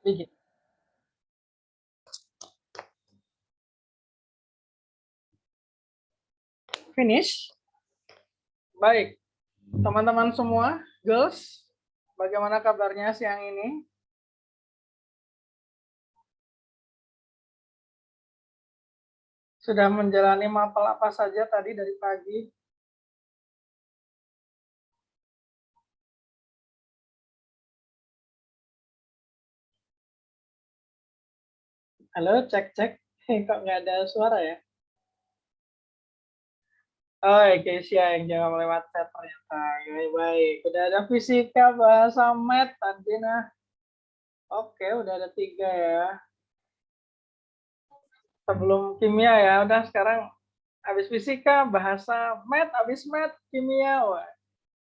Dikit. Finish. Baik, teman-teman semua, girls, bagaimana kabarnya siang ini? Sudah menjalani mapel apa saja tadi dari pagi? Halo, cek. Kok nggak ada suara ya? Oh, Kesia yang jangan lewat chat ternyata. Baik. Udah ada fisika, bahasa math tadi nah. Oke, udah ada 3 ya. Sebelum kimia ya, udah sekarang habis fisika, bahasa math, habis math, kimia. Wah,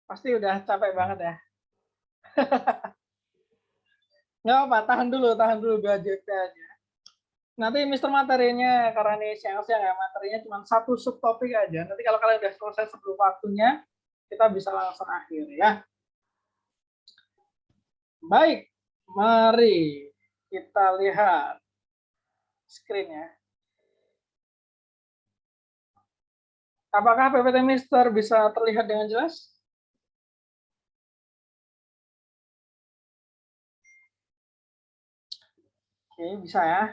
pasti udah capek banget ya. Nggak apa, tahan dulu gadgetnya aja. Nanti Mister materinya, karena ini siang-siang ya, materinya cuma 1 subtopik aja. Nanti kalau kalian udah selesai sebelum waktunya, kita bisa langsung akhir ya. Baik, mari kita lihat screen-nya. Apakah PPT Mister bisa terlihat dengan jelas? Oke, bisa ya.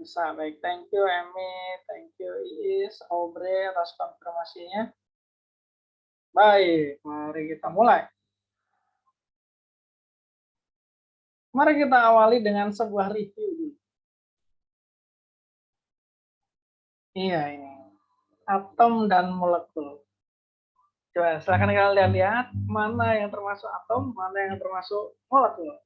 Bisa, baik. Thank you, Emi. Thank you, Iis, Aubrey, atas konfirmasinya. Baik, mari kita mulai. Mari kita awali dengan sebuah review. Iya, ini. Atom dan molekul. Coba silahkan kalian lihat mana yang termasuk atom, mana yang termasuk molekul.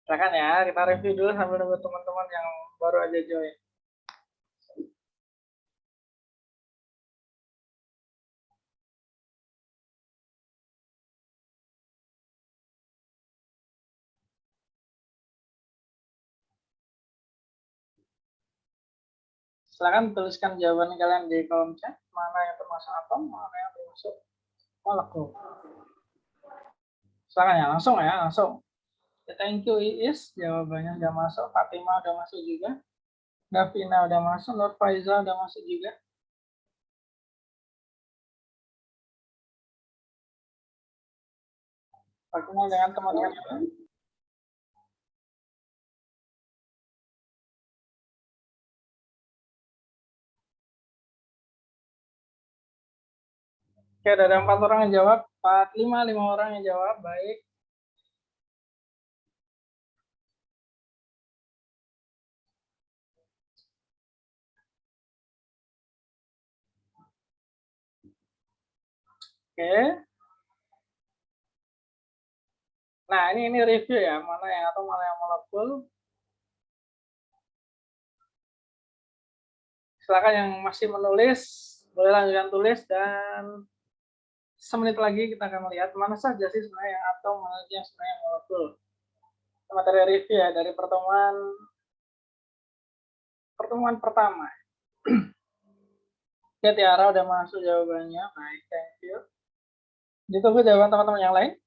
Silahkan ya, kita review dulu sambil nunggu teman-teman yang baru aja join. Silahkan tuliskan jawaban kalian di kolom chat, mana yang termasuk atom, mana yang termasuk molekul. Silahkan ya, langsung. Thank you Iis, jawabannya udah masuk. Fatima udah masuk juga. Davina udah masuk, Nur Faiza udah masuk juga. Fatima dengan teman-teman juga. Oke, ada 4 orang yang jawab. 5 orang yang jawab. Baik. Oke. Nah, ini review ya, mana yang atom, mana yang molekul. Silakan yang masih menulis, boleh lanjutkan tulis, dan semenit lagi kita akan melihat mana saja sih sebenarnya yang atom, mana yang sebenarnya yang molekul. Materi review ya dari pertemuan pertama. Oke, Tiara udah masuk jawabannya. Baik, thank you. Ditunggu jawaban teman-teman yang lain.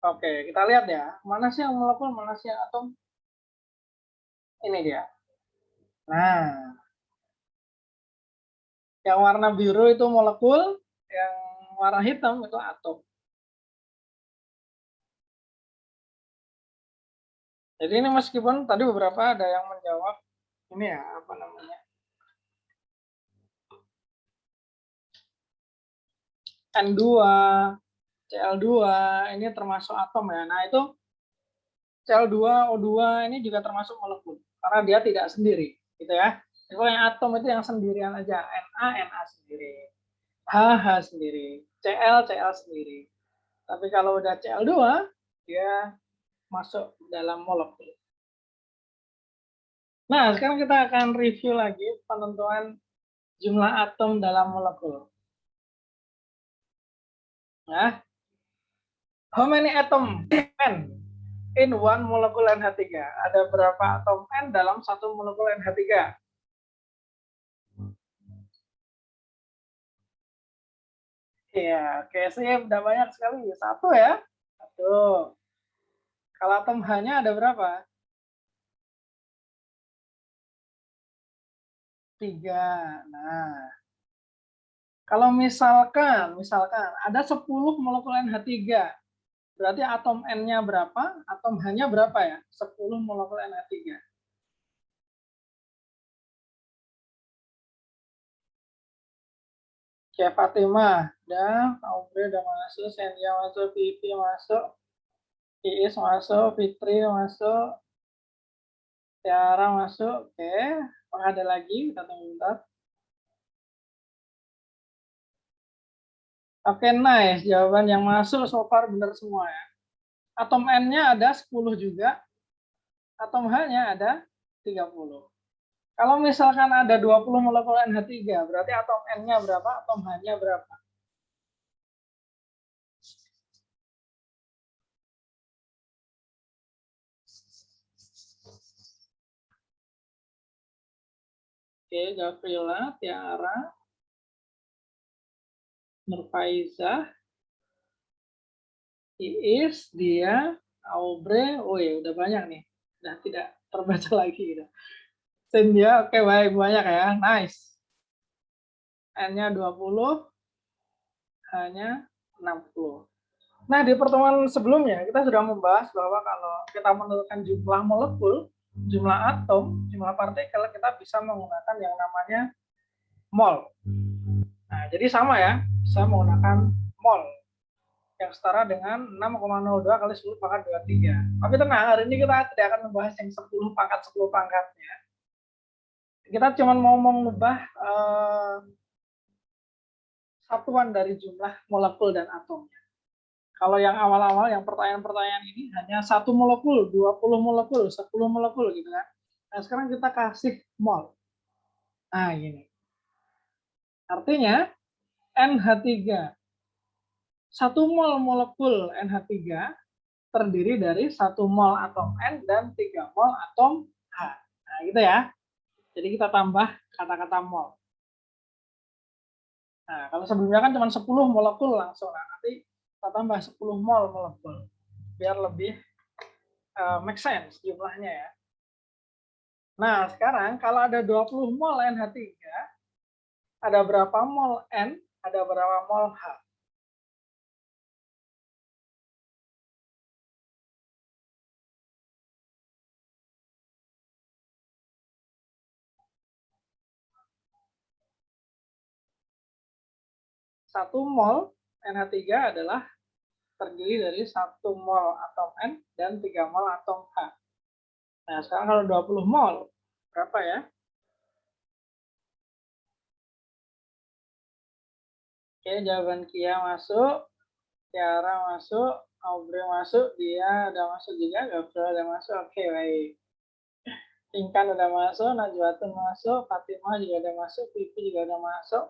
Oke, kita lihat ya. Mana sih yang molekul, mana sih yang atom? Ini dia. Nah, yang warna biru itu molekul, yang warna hitam itu atom. Jadi ini meskipun tadi beberapa ada yang menjawab ini ya, apa namanya? N2, Cl2, ini termasuk atom ya. Nah, itu Cl2, O2 ini juga termasuk molekul karena dia tidak sendiri, gitu ya. Jadi kalau yang atom itu yang sendirian aja, Na sendiri, H sendiri, Cl sendiri. Tapi kalau udah Cl2, dia masuk dalam molekul. Nah, sekarang kita akan review lagi penentuan jumlah atom dalam molekul. Nah, how many atom N in one molecule NH3? Ada berapa atom N dalam satu molekul NH3? Iya, oke sih, udah banyak sekali. Satu ya. Satu. Kalau atom H-nya ada berapa? 3. Nah, kalau misalkan ada 10 molekul NH3, berarti atom N-nya berapa? Atom H-nya berapa ya? 10 molekul NH3. Kayak Fatimah, udah, Aubrey udah masuk, Senja masuk, Vivi masuk, Iis masuk, Fitri masuk, Tiara masuk, oke. Apakah ada lagi? Kita tunggu bentar. Oke, nice. Jawaban yang masuk so far benar semua ya. Atom N-nya ada 10 juga, atom H-nya ada 30. Kalau misalkan ada 20 molekul NH3, berarti atom N-nya berapa, atom H-nya berapa? Oke, Gavrila, Tiara, Nurfaizah, Iis, Dia, Aubrey, oh ya udah banyak nih. Udah tidak terbaca lagi. Udah. Cynthia, oke baik, banyak ya, nice. N-nya 20, H-nya 60. Nah, di pertemuan sebelumnya kita sudah membahas bahwa kalau kita menentukan jumlah molekul, jumlah atom, jumlah partikel, kita bisa menggunakan yang namanya mol. Nah, jadi sama ya, bisa menggunakan mol yang setara dengan 6,02 kali 10 pangkat 23. Tapi tenang, hari ini kita tidak akan membahas yang 10 pangkat 10 pangkatnya. Kita cuma mau mengubah satuan dari jumlah molekul dan atomnya. Kalau yang awal-awal, yang pertanyaan-pertanyaan ini hanya 1 molekul, 20 molekul, 10 molekul gitu kan. Nah, sekarang kita kasih mol. Nah, ini. Artinya NH3. 1 mol molekul NH3 terdiri dari 1 mol atom N dan 3 mol atom H. Nah, gitu ya. Jadi kita tambah kata-kata mol. Nah, kalau sebelumnya kan cuma 10 molekul langsung. Nah, nanti kita tambah 10 mol molekul. Biar lebih make sense jumlahnya ya. Nah, sekarang kalau ada 20 mol NH3, ada berapa mol N, ada berapa mol H? Satu mol NH3 adalah terdiri dari 1 mol atom N dan 3 mol atom H. Nah, sekarang kalau 20 mol, berapa ya? Oke, jawaban Kia masuk, Tiara masuk, Aubrey masuk, dia udah masuk juga, Gabriel udah masuk, oke baik. Inkan udah masuk, Najwatun masuk, Fatimah juga udah masuk, Vivi juga udah masuk.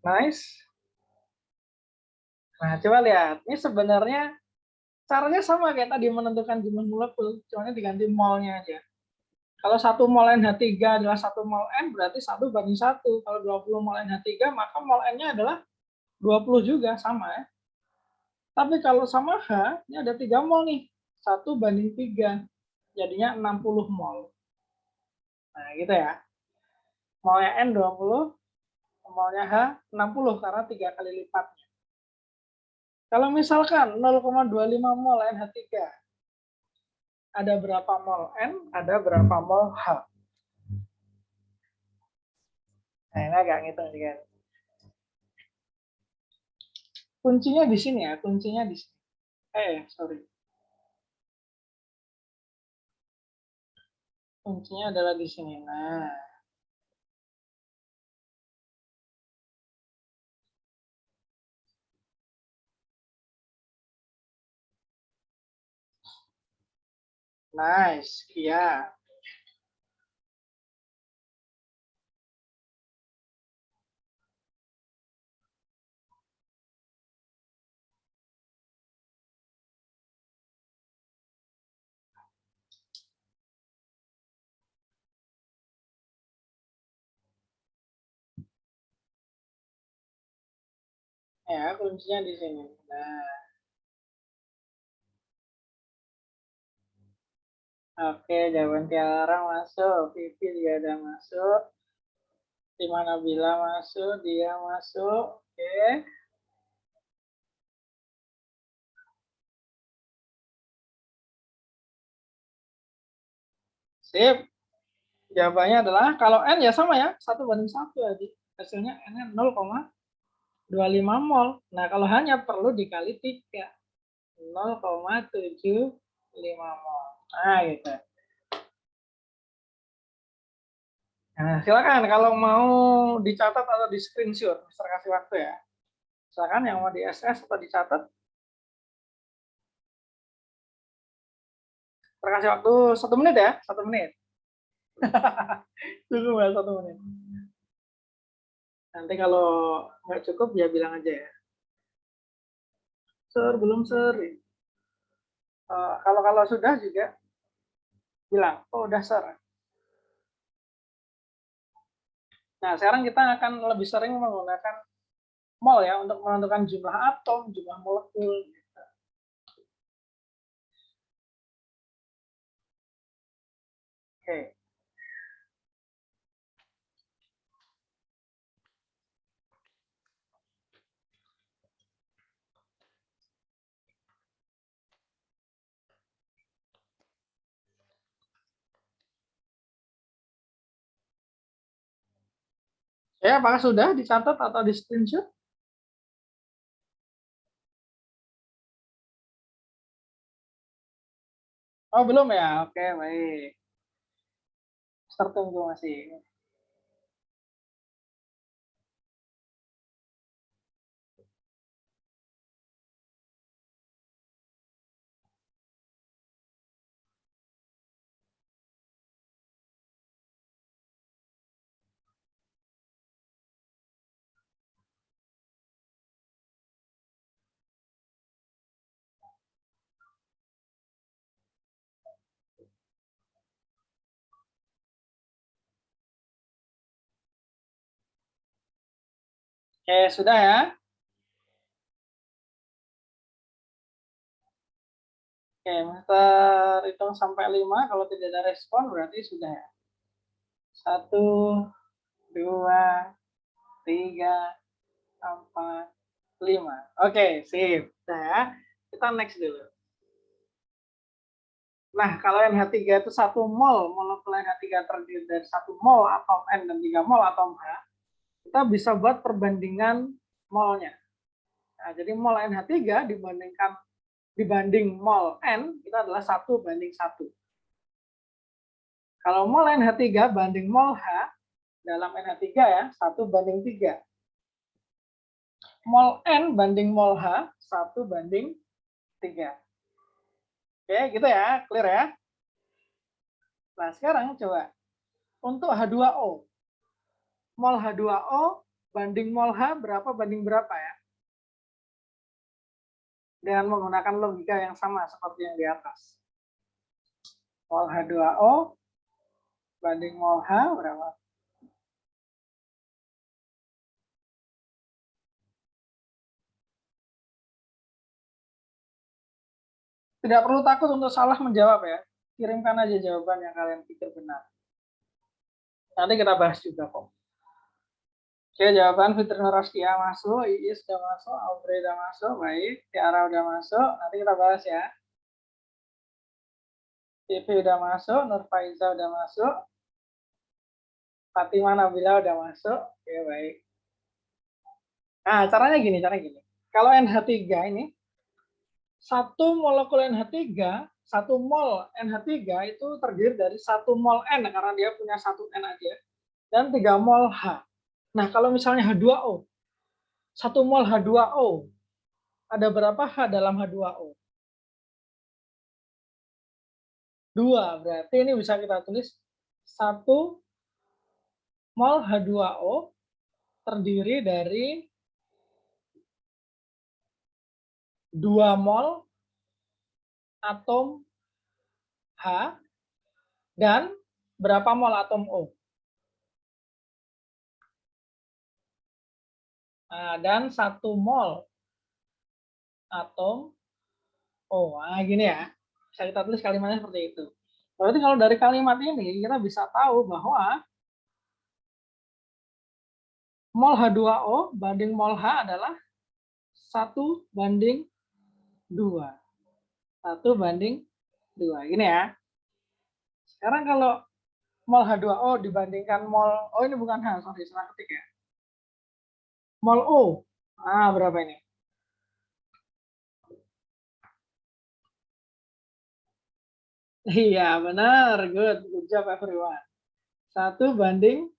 Nice. Nah, coba lihat. Ini sebenarnya caranya sama kayak tadi menentukan jumlah molekul, cuma diganti molnya aja. Kalau 1 mol NH3 adalah 1 mol N, berarti 1:1. Kalau 20 mol NH3, maka mol N-nya adalah 20 juga, sama ya. Tapi kalau sama H, ini ada 3 mol nih. 1:3. Jadinya 60 mol. Nah, gitu ya. Molnya N 20, molnya H 60 karena 3 kali lipatnya. Kalau misalkan 0,25 mol NH3, ada berapa mol N, ada berapa mol H. Nah, ini agak ngitung juga. Kuncinya di sini ya, kuncinya di sini. Sorry. Kuncinya adalah di sini. Nah, Nice, iya. Ya, kuncinya di sini. Nah, oke, jawaban Tiara masuk. Vivi juga udah masuk. Dimana Bila masuk, dia masuk. Oke. Sip. Jawabannya adalah kalau N ya sama ya, 1:1 jadi hasilnya N-nya 0,25 mol. Nah, kalau hanya perlu dikali 3. 0,75 mol. Nah, gitu. Nah, silakan kalau mau dicatat atau di screenshot, Mister kasih waktu ya. Silakan yang mau di SS atau dicatat. Terkasih waktu 1 menit ya, 1 menit. Tunggu ya 1 menit. Nanti kalau nggak cukup ya bilang aja ya. Sir, belum sir. Kalau sudah juga bilang, oh udah sir. Nah, sekarang kita akan lebih sering menggunakan mol ya untuk menentukan jumlah atom, jumlah molekul. Oke. Ya, apakah sudah dicatat atau di screenshot? Oh, belum ya? Oke, baik. Tertunggu masih. Oke, sudah ya? Oke, Mister hitung sampai 5. Kalau tidak ada respon berarti sudah ya. 1, 2, 3, 4, 5. Oke, sip. Nah, ya. Kita next dulu. Nah, kalau NH3 itu 1 mol, molekul NH3 terdiri dari 1 mol atom N dan 3 mol atom H, kita bisa buat perbandingan molnya. Nah, jadi mol NH3 dibanding mol N, itu adalah 1:1. Kalau mol NH3 banding mol H, dalam NH3 ya, 1:3. Mol N banding mol H, 1:3. Oke, gitu ya, clear ya. Nah, sekarang coba untuk H2O. Mol H2O banding mol H berapa banding berapa ya? Dengan menggunakan logika yang sama seperti yang di atas. Mol H2O banding mol H berapa? Tidak perlu takut untuk salah menjawab ya. Kirimkan aja jawaban yang kalian pikir benar. Nanti kita bahas juga kok. Oke, jawaban Fitri Nuraskia masuk, Iis sudah masuk, Audrey sudah masuk, baik. Tiara sudah masuk, nanti kita bahas ya. TV sudah masuk, Nur Faiza sudah masuk, Fatima Nabila sudah masuk, oke baik. Nah, caranya gini. Kalau NH3 ini, 1 molekul NH3, 1 mol NH3 itu terdiri dari 1 mol N, karena dia punya 1 N aja, dan 3 mol H. Nah, kalau misalnya H2O, 1 mol H2O, ada berapa H dalam H2O? 2. Berarti ini bisa kita tulis 1 mol H2O terdiri dari 2 mol atom H dan berapa mol atom O. Nah, dan 1 mol atom O. Nah, gini ya. Bisa kita tulis kalimatnya seperti itu. Berarti kalau dari kalimat ini kita bisa tahu bahwa mol H2O banding mol H adalah 1:2. 1:2. Gini ya. Sekarang kalau mol H2O dibandingkan mol, oh ini bukan H, sorry, salah ketik ya. Mol O. Ah, berapa ini? Iya, benar. Good job everyone. 1:1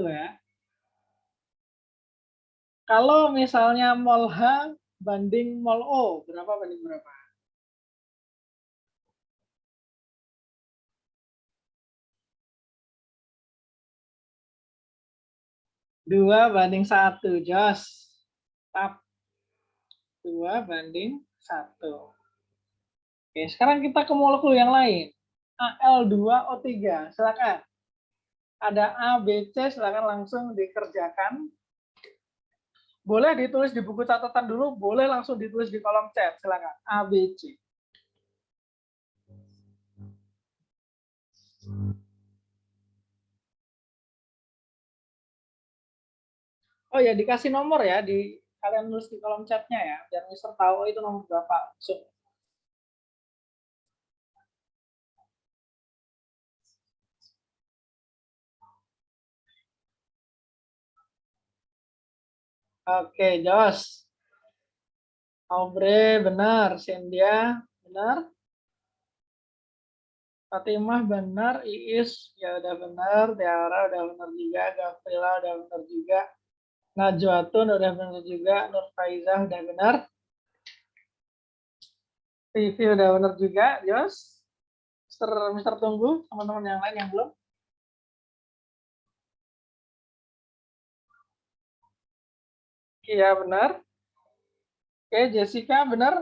ya. Kalau misalnya mol H banding mol O, berapa banding berapa? 2:1, Jos. Tap. 2:1. Oke, sekarang kita ke molekul yang lain. Al2O3, silakan. Ada A, B, C, silakan langsung dikerjakan. Boleh ditulis di buku catatan dulu, boleh langsung ditulis di kolom chat, silakan. A, B, C. Oh ya, dikasih nomor ya, kalian nulis di kolom chatnya ya, biar Mister tahu itu nomor berapa. Oke, Jos. Aubrey benar, Cynthia benar, Fatimah benar, Iis ya udah benar, Tiara udah benar juga, Gavrila udah benar juga, Najwatun udah benar juga, Nur Faizah udah benar, Vivi udah benar juga, Jos. Mister tunggu teman-teman yang lain yang belum. Iya benar. Oke, Jessica benar.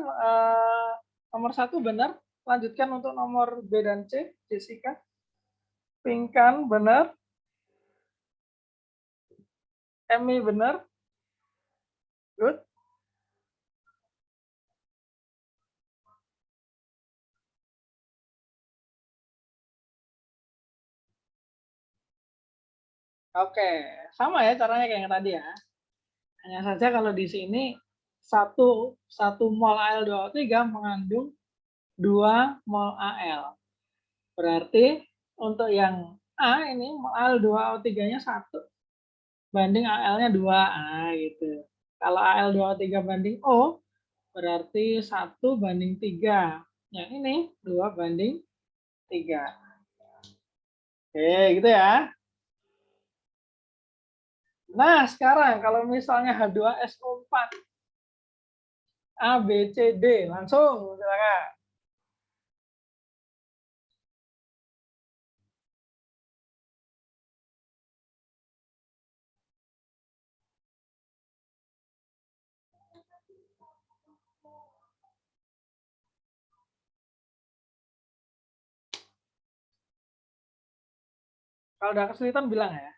Nomor 1 benar. Lanjutkan untuk nomor B dan C, Jessica. Pinkan benar. Emmy benar. Good. Oke, sama ya caranya kayak yang tadi ya. Hanya saja kalau di sini satu mol Al2O3 mengandung 2 mol Al. Berarti untuk yang A ini mol Al2O3-nya 1 banding Al-nya 2. Nah, gitu. Kalau Al2O3 banding O berarti 1:3. Yang ini 2:3. Oke, gitu ya. Nah, sekarang kalau misalnya H2SO4 A, B, C, D, langsung silakan. Kalau udah kesulitan bilang ya.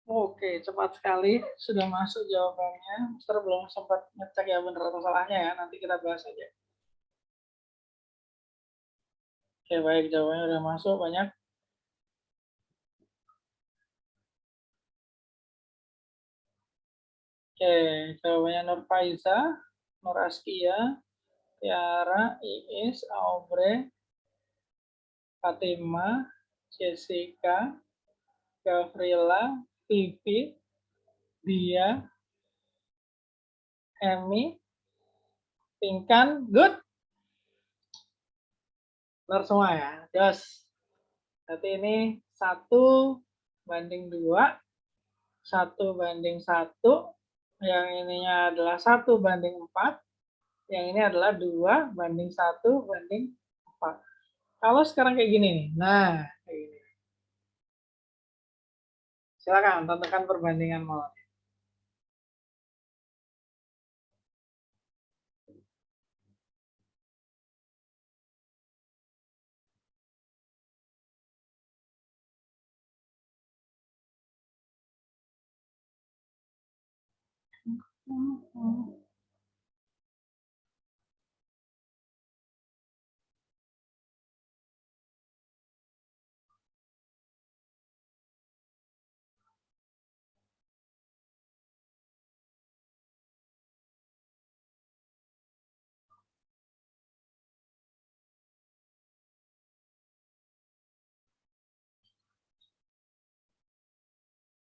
Oke, cepat sekali sudah masuk jawabannya. Mister belum sempat ngecek ya benar atau salahnya ya. Nanti kita bahas aja. Oke, baik, jawabannya udah masuk banyak. Oke, jawabannya Nur Faiza, Nur Askia, Tiara, Iis, Aubrey, Fatima, Jessica, Gavrila, Vivi, Dia, Emmy, Pinkan, good. Benar semua ya, Jos. Berarti ini 1:2, 1:1, yang ininya adalah 1:4, yang ini adalah 2:1/4. Kalau sekarang kayak gini nih, nah kayak gini. Silakan tentukan perbandingan mol.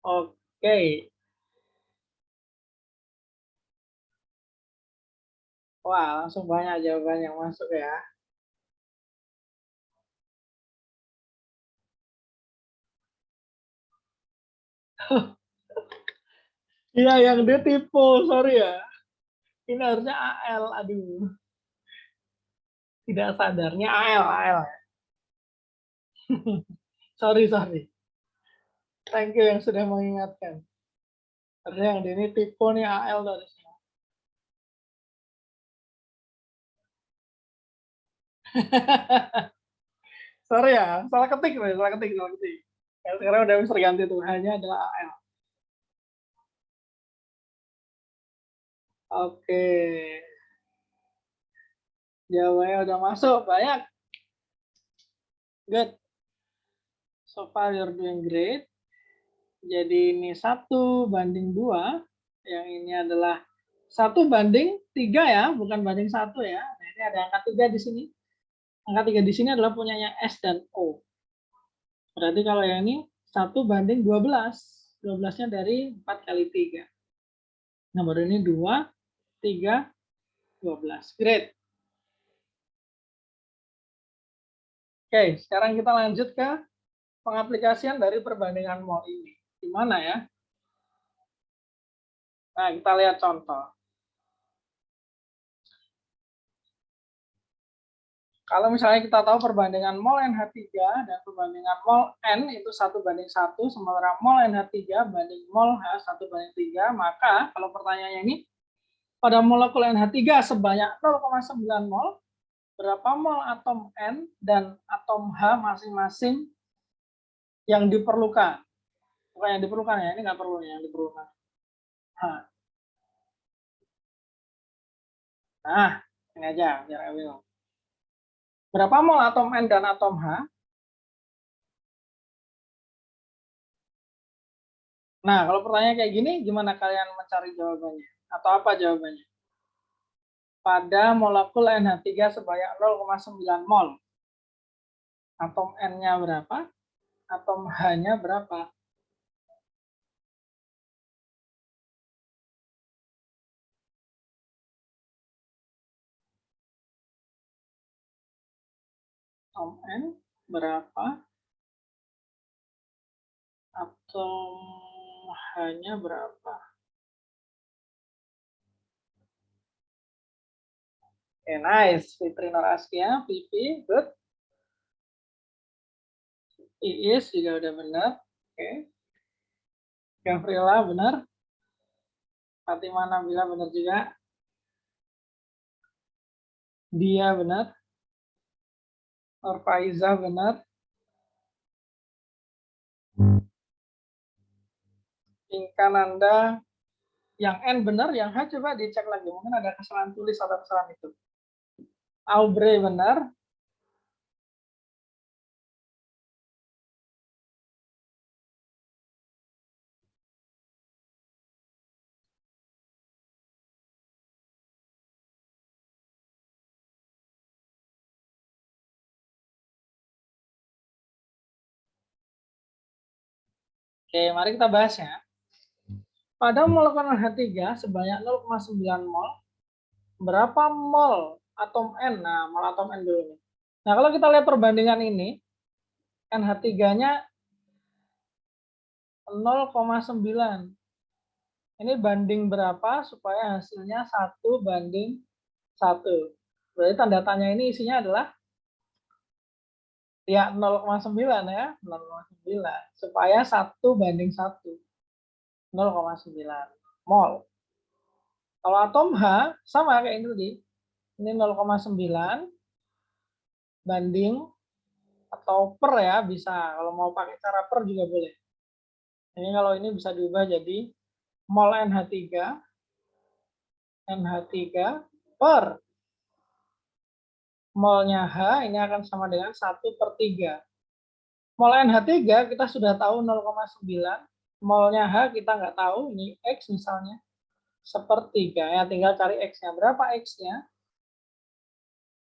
Oke. Wah, langsung banyak jawaban yang masuk ya. Iya, yang D tipe, sorry ya. Ini harusnya AL, aduh. Tidak sadarnya AL. Sorry. Thank you yang sudah mengingatkan. Harusnya yang D ini tipe nih AL harusnya. Sorry ya, salah ketik. Ya, sekarang udah bisa ganti tuh, hanya adalah AL. Oke. Jawabannya udah masuk, banyak. Good. So far you're doing great. Jadi ini 1:2, yang ini adalah 1:3 ya, bukan banding 1 ya. Nah, ini ada angka 3 di sini. Angka 3 di sini adalah punyanya S dan O. Berarti kalau yang ini 1:12. 12-nya dari 4 kali 3. Nah, baru ini 2, 3, 12. Great. Oke, sekarang kita lanjut ke pengaplikasian dari perbandingan mol ini. Gimana ya? Nah, kita lihat contoh. Kalau misalnya kita tahu perbandingan mol NH3 dan perbandingan mol N itu 1:1, sementara mol NH3 banding mol H1:3, maka kalau pertanyaannya ini, pada molekul NH3 sebanyak 0,9 mol, berapa mol atom N dan atom H masing-masing yang diperlukan? Bukan yang diperlukan ya, ini nggak perlu yang diperlukan. Nah, ini aja biar nggak bingung. Berapa mol atom N dan atom H? Nah, kalau pertanyaan kayak gini, gimana kalian mencari jawabannya? Atau apa jawabannya? Pada molekul NH3 sebanyak 0,9 mol. Atom N-nya berapa? Atom H-nya berapa? Atom N berapa? Atom H-nya berapa? Oke, nice. Fitri Nur Askia, Vivi, good. Iis juga udah benar. Oke. Gavrila benar. Fatimah Nabila benar juga. Dia benar. Nurfaiza benar. Inkananda, yang N benar, yang H coba dicek lagi. Mungkin ada kesalahan tulis atau kesalahan itu. Aubrey benar. Oke, mari kita bahas ya. Pada molekul H3 sebanyak 0,9 mol, berapa mol atom N? Nah, mol atom N dulu nih. Nah, kalau kita lihat perbandingan ini, NH3-nya 0,9. Ini banding berapa supaya hasilnya 1:1. Berarti tanda tanya ini isinya adalah ya 0,9 ya, 0,9 supaya 1:1. 0,9 mol. Kalau atom H sama kayak ini tadi. Ini 0,9 banding atau per ya bisa. Kalau mau pakai cara per juga boleh. Ini kalau ini bisa diubah jadi mol NH3 per molnya H ini akan sama dengan 1/3. Mol NH3 kita sudah tahu 0,9. Molnya H kita nggak tahu, ini X misalnya. 1/3 ya, tinggal cari X-nya. Berapa X-nya?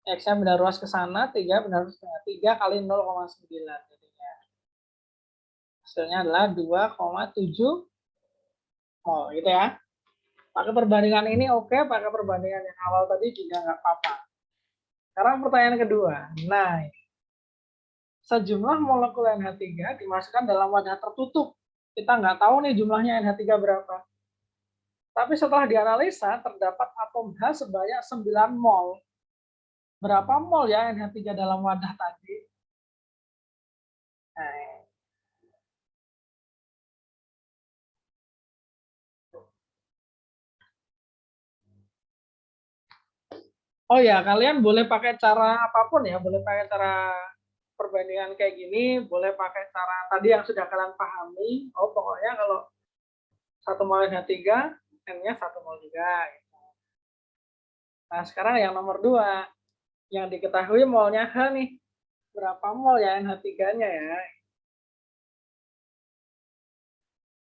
X-nya benda ruas ke sana, 3 benda ruas ke sana. 3 kali 0,9 jadinya. Hasilnya adalah 2,7 mol gitu ya. Pakai perbandingan ini oke, pakai perbandingan yang awal tadi juga nggak apa-apa. Sekarang pertanyaan kedua. Nah, sejumlah molekul NH3 dimasukkan dalam wadah tertutup. Kita nggak tahu nih jumlahnya NH3 berapa. Tapi setelah dianalisa, terdapat atom H sebanyak 9 mol. Berapa mol ya NH3 dalam wadah tadi? Nah, oh ya, kalian boleh pakai cara apapun ya, boleh pakai cara perbandingan kayak gini, boleh pakai cara tadi yang sudah kalian pahami. Oh, pokoknya kalau 1 mol NH3, N-nya 1 mol juga. Gitu. Nah, sekarang yang nomor 2, yang diketahui molnya H nih. Berapa mol ya NH3-nya ya?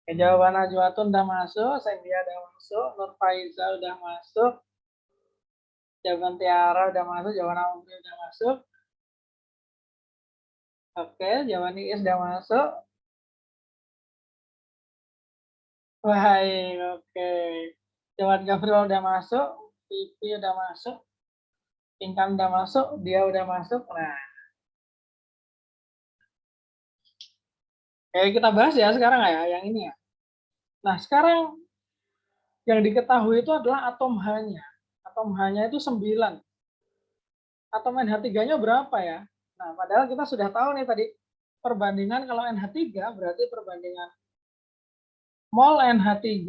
Oke, jawaban Najwatun udah masuk, Sendia udah masuk, Nur Faiza udah masuk, jawaban Tiara udah masuk, jawaban Amri udah masuk. Oke, jawaban Iis udah masuk. Baik, oke. Jawaban Gabriel udah masuk, Pipi udah masuk, Intan udah masuk, dia udah masuk. Nah, oke kita bahas ya sekarang ya, yang ini ya. Nah, sekarang yang diketahui itu adalah atom H-nya. Atom H-nya itu 9. Atom NH3-nya berapa ya? Nah, padahal kita sudah tahu nih tadi, perbandingan kalau NH3 berarti perbandingan mol NH3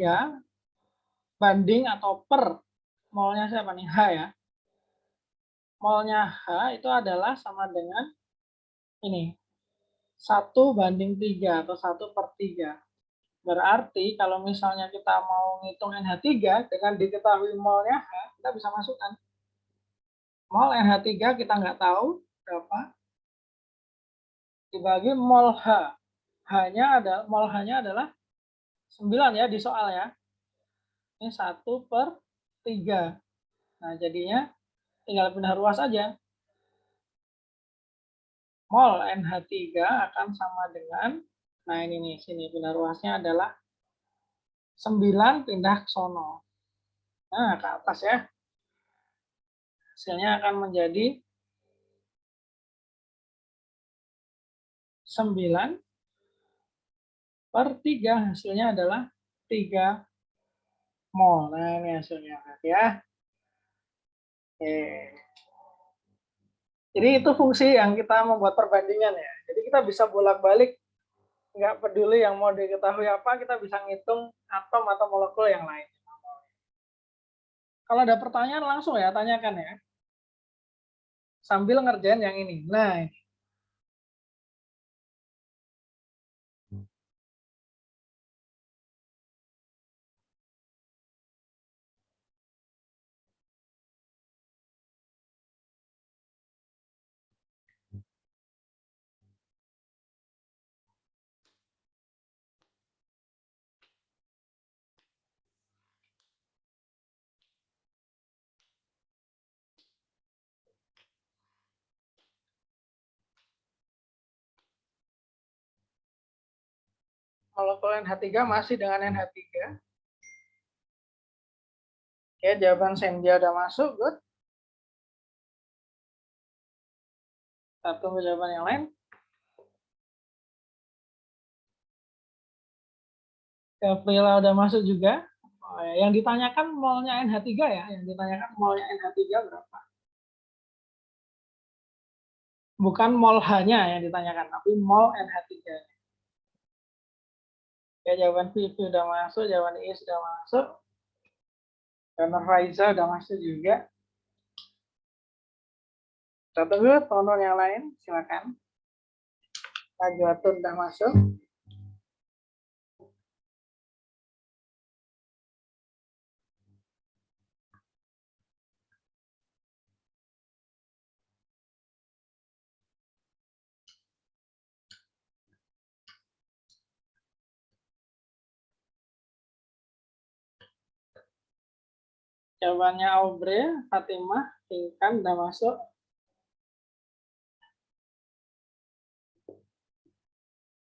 banding atau per molnya siapa nih? H ya. Molnya H itu adalah sama dengan ini, 1:3 atau 1/3. Berarti kalau misalnya kita mau ngitung NH3 dengan diketahui molnya H, kita bisa masukkan. Mol NH3 kita nggak tahu berapa, dibagi mol H. Mol H-nya adalah 9 ya di soal ya. Ini 1/3. Nah, jadinya tinggal pindah ruas aja. Mol NH3 akan sama dengan, nah ini nih, sini pindah ruasnya adalah 9 pindah ke sono. Nah, ke atas ya. Hasilnya akan menjadi 9/3. Hasilnya adalah 3 mol. Nah, ini hasilnya ya. Oke. Jadi itu fungsi yang kita membuat perbandingan ya. Jadi kita bisa bolak-balik, nggak peduli yang mau diketahui apa, kita bisa ngitung atom atau molekul yang lain. Kalau ada pertanyaan langsung ya, tanyakan ya. Sambil ngerjain yang ini. Nah, molekul NH3 masih dengan NH3. Oke, jawaban Sendia udah masuk, good. Kita tunggu jawaban yang lain. Gabriela udah masuk juga. Oh, ya. Yang ditanyakan molnya NH3 ya, yang ditanyakan molnya NH3 berapa? Bukan mol H-nya yang ditanyakan, tapi mol NH3. Ya, jawaban Vivi udah masuk, jawaban I sudah masuk. Dan Raiza udah masuk juga. Kita tunggu teman-teman yang lain, silakan. Najwatun udah masuk. Jawabannya Aubrey, Fatimah, Inkan udah masuk.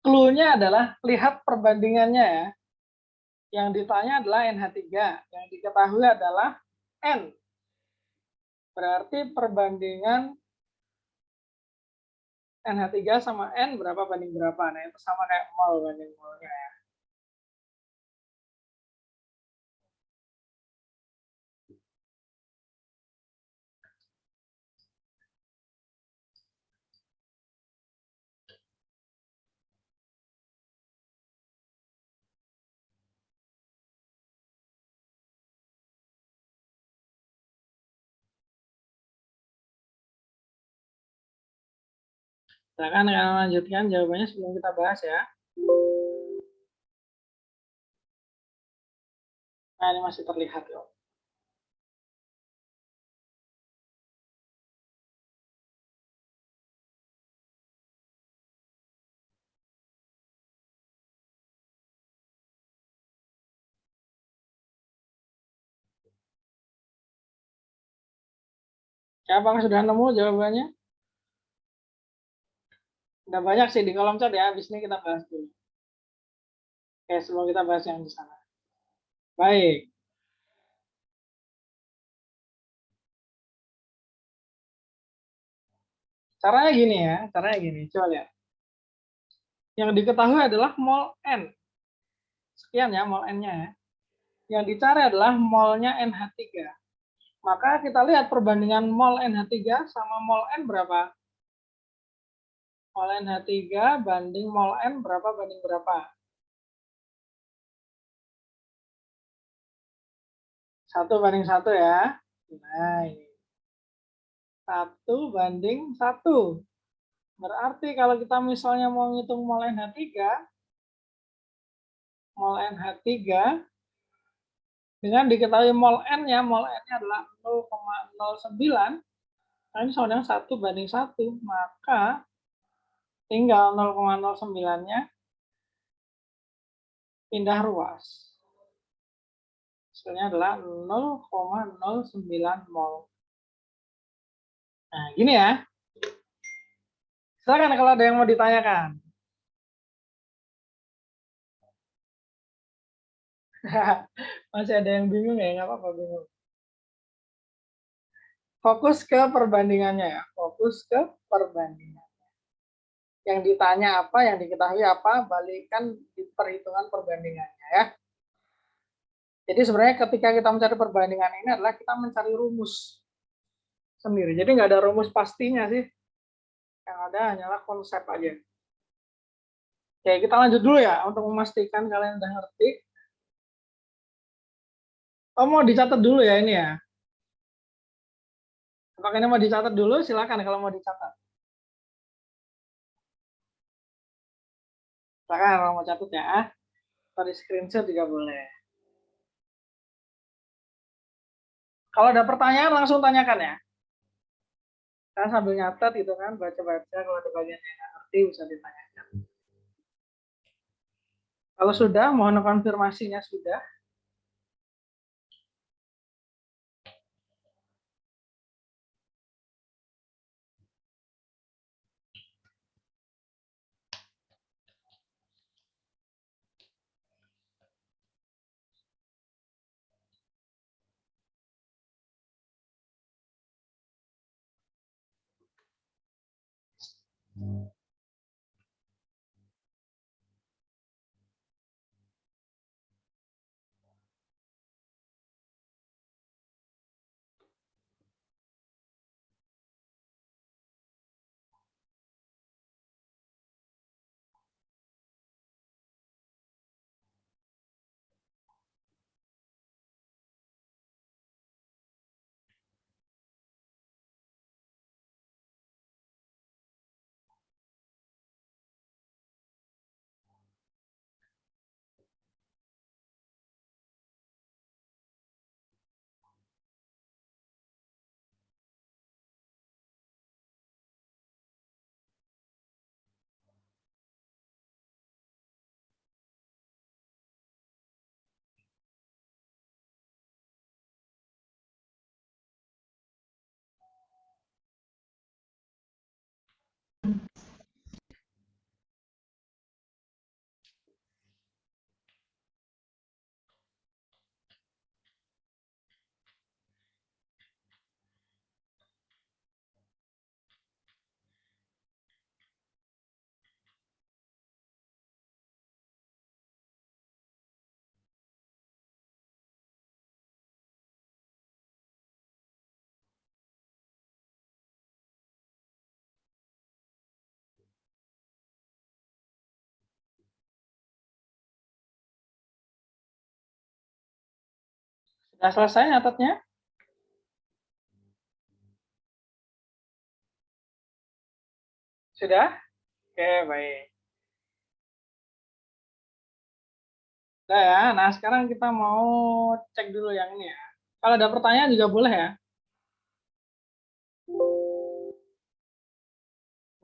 Clue-nya adalah lihat perbandingannya ya. Yang ditanya adalah NH3, yang diketahui adalah N. Berarti perbandingan NH3 sama N berapa banding berapa? Nah, itu sama kayak mol banding molnya ya. Silakan lanjutkan jawabannya sebelum kita bahas ya. Nah, ini masih terlihat loh. Siapa yang sudah nemu jawabannya? Udah banyak sih di kolom chat ya. Habis ini kita bahas dulu. Oke, sebelum kita bahas yang di sana. Baik. Caranya gini ya. Caranya gini. Coba lihat. Yang diketahui adalah mol N. Sekian ya mol N-nya ya. Yang dicari adalah molnya NH3. Maka kita lihat perbandingan mol NH3 sama mol N berapa? Mol NH3 banding mol N berapa banding berapa? 1:1 ya. Nah, ini. 1:1. Berarti kalau kita misalnya mau ngitung mol NH3 dengan diketahui mol N-nya, mol N-nya adalah 0,09, nah ini sama dengan 1:1, maka tinggal 0,09-nya pindah ruas. Hasilnya adalah 0,09 mol. Nah, gini ya. Silakan kalau ada yang mau ditanyakan. Masih ada yang bingung ya? Nggak apa-apa bingung. Fokus ke perbandingannya ya. Fokus ke perbandingan. Yang ditanya apa, yang diketahui apa, balikan di perhitungan perbandingannya ya. Jadi sebenarnya ketika kita mencari perbandingan ini adalah kita mencari rumus sendiri. Jadi nggak ada rumus pastinya sih. Yang ada hanyalah konsep aja. Oke, kita lanjut dulu ya untuk memastikan kalian udah ngerti. Oh, mau dicatat dulu ya ini ya. Apakah ini mau dicatat dulu? Silakan kalau mau dicatat. Silakan kalau mau catat ya. Atau di screenshot juga boleh. Kalau ada pertanyaan langsung tanyakan ya. Saya sambil nyatet gitu kan, baca-baca kalau ada bagian yang nggak ngerti bisa ditanyakan. Kalau sudah, mohon konfirmasinya sudah. Sudah selesai nyatetnya? Sudah? Oke, baik. Nah, ya. Nah, sekarang kita mau cek dulu yang ini ya. Kalau ada pertanyaan juga boleh ya.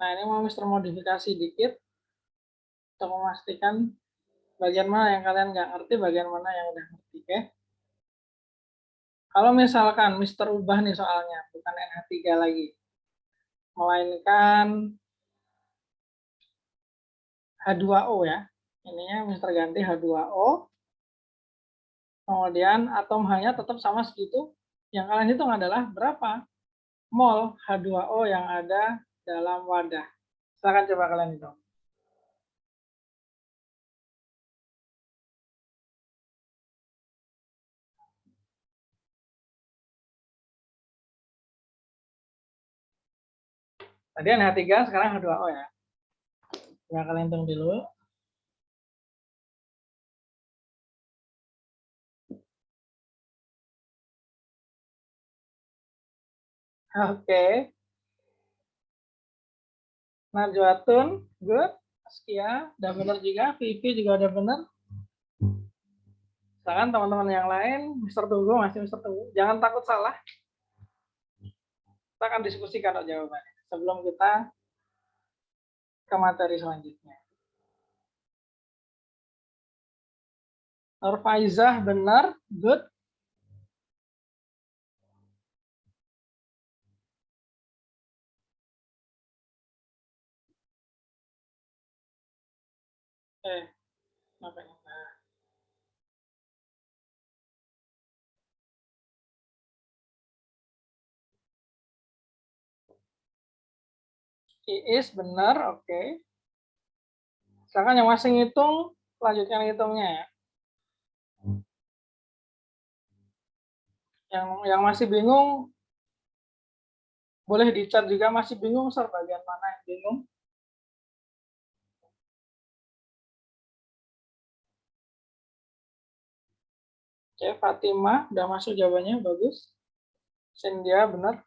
Nah, ini mau Mister modifikasi dikit untuk memastikan bagian mana yang kalian nggak ngerti, bagian mana yang udah ngerti. Oke? Kalau misalkan Mister ubah nih soalnya, bukan NH3 lagi, melainkan H2O ya. Ininya Mister ganti H2O. Kemudian atom H-nya tetap sama segitu. Yang kalian hitung adalah berapa mol H2O yang ada dalam wadah. Silakan coba kalian hitung. Tadi NH3, sekarang H2O ya. Coba kalian hitung dulu. Oke. Najwatun, good. Askia, udah benar juga. Vivi juga udah benar. Silakan teman-teman yang lain. Mister Tugu, masih Mister Tugu. Jangan takut salah. Kita akan diskusikan jawabannya sebelum kita ke materi selanjutnya. Nurfaizah benar, good. Makanya. Iis benar, oke. Silakan yang masih ngitung, lanjutkan hitungnya ya. Yang masih bingung, boleh di-chat juga. Masih bingung, Sir, bagian mana yang bingung? Oke, Fatimah, udah masuk jawabannya, bagus. Cynthia, benar.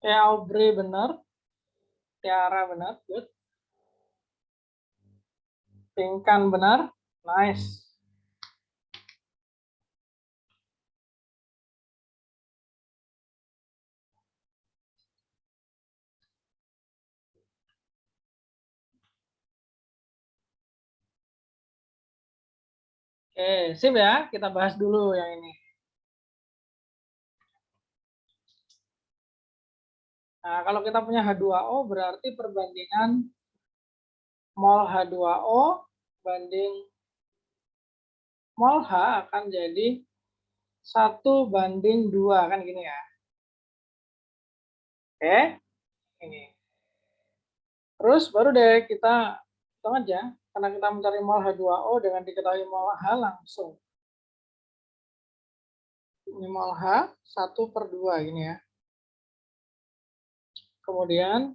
Aubrey benar. Tiara benar, good. Pinkan benar, nice. Oke, sip ya. Kita bahas dulu yang ini. Nah, kalau kita punya H2O berarti perbandingan mol H2O banding mol H akan jadi 1:2, kan gini ya. Oke, ini. Terus baru deh kita hitung aja. Karena kita mencari mol H2O dengan diketahui mol H langsung. Ini mol H 1/2 gini ya. Kemudian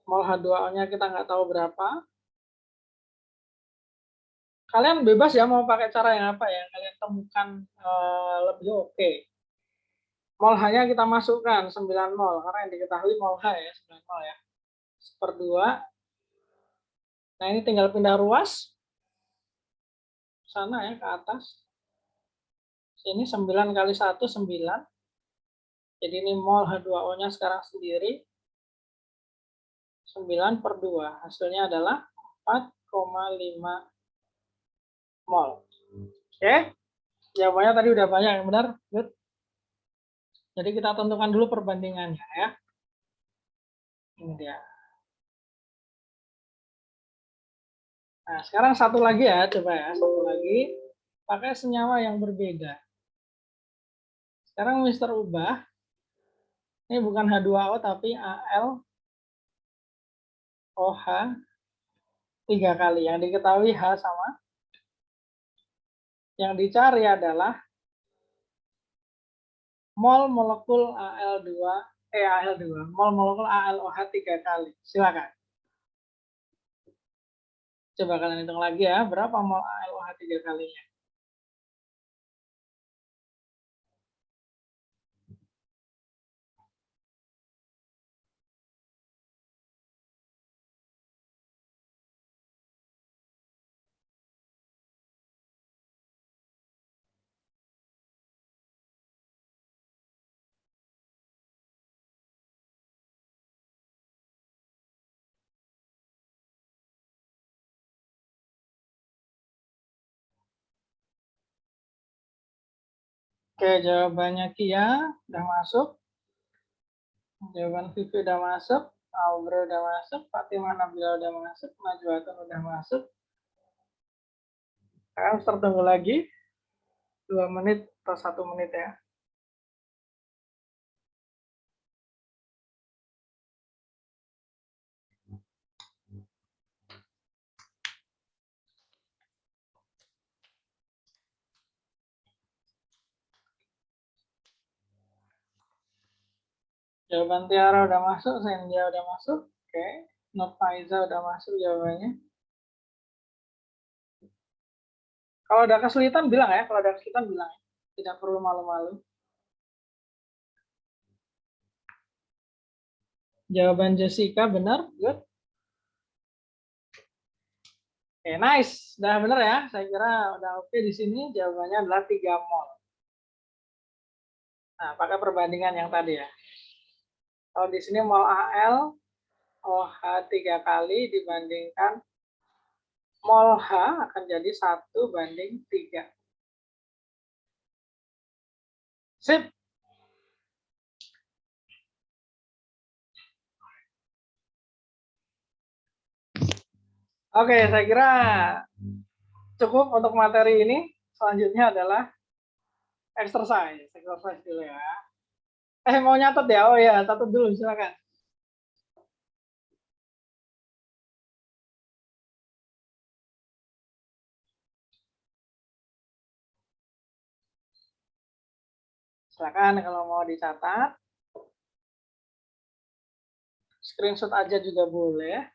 mol H2O-nya kita nggak tahu berapa. Kalian bebas ya mau pakai cara yang apa ya, kalian temukan lebih oke. Mol H-nya kita masukkan 9 mol, karena yang diketahui mol H ya, 9 mol ya. 1/2. Nah, ini tinggal pindah ruas. Sana ya, ke atas. Sini 9 kali 1, 9. Jadi ini mol H2O-nya sekarang sendiri. 9/2. Hasilnya adalah 4,5 mol. Oke. Jawabannya tadi udah banyak yang benar. Good. Jadi kita tentukan dulu perbandingannya ya. Ini dia. Nah, sekarang satu lagi ya, coba ya, satu lagi. pakai senyawa yang berbeda. Sekarang Mister ubah. Ini bukan H2O tapi AlOH 3 kali. Yang diketahui H sama. Yang dicari adalah mol molekul mol molekul AlOH 3 kali. Silakan. Coba kalian hitung lagi ya, berapa mol AlOH 3 kalinya. Oke, jawabannya Kia udah masuk. Jawaban Vivi udah masuk. Aubra udah masuk. Fatimah Nabila udah masuk. Najwatun udah masuk. Sekarang tertunggu lagi 2 menit atau 1 menit ya. Jawaban Tiara udah masuk, Senja udah masuk. Oke, Nur Faiza udah masuk jawabannya. Kalau ada kesulitan bilang ya, kalau ada kesulitan bilang ya. Tidak perlu malu-malu. Jawaban Jessica benar, good. Oke, nice. Udah benar ya. Saya kira udah oke di sini. Jawabannya adalah 3 mol. Nah, pakai perbandingan yang tadi ya. Kalau di sini mol Al OH 3 kali dibandingkan mol H akan jadi 1:3. Sip. Oke, saya kira cukup untuk materi ini. Selanjutnya adalah exercise. Exercise dulu ya. Mau nyatet ya? Oh ya, catat dulu silakan. Silakan kalau mau dicatat. Screenshot aja juga boleh.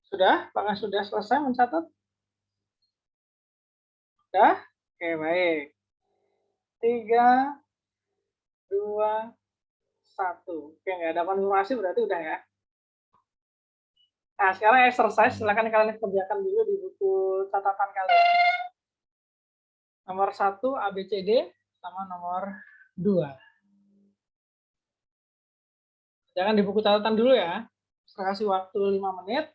Sudah? Apakah sudah selesai mencatat? Sudah? Oke, baik. 3, 2, 1. Oke, nggak ada konfirmasi berarti udah ya. Nah, sekarang exercise. Silakan kalian kerjakan dulu di buku catatan kalian. Nomor 1 ABCD sama nomor 2. Jangan di buku catatan dulu ya. Saya kasih waktu 5 menit.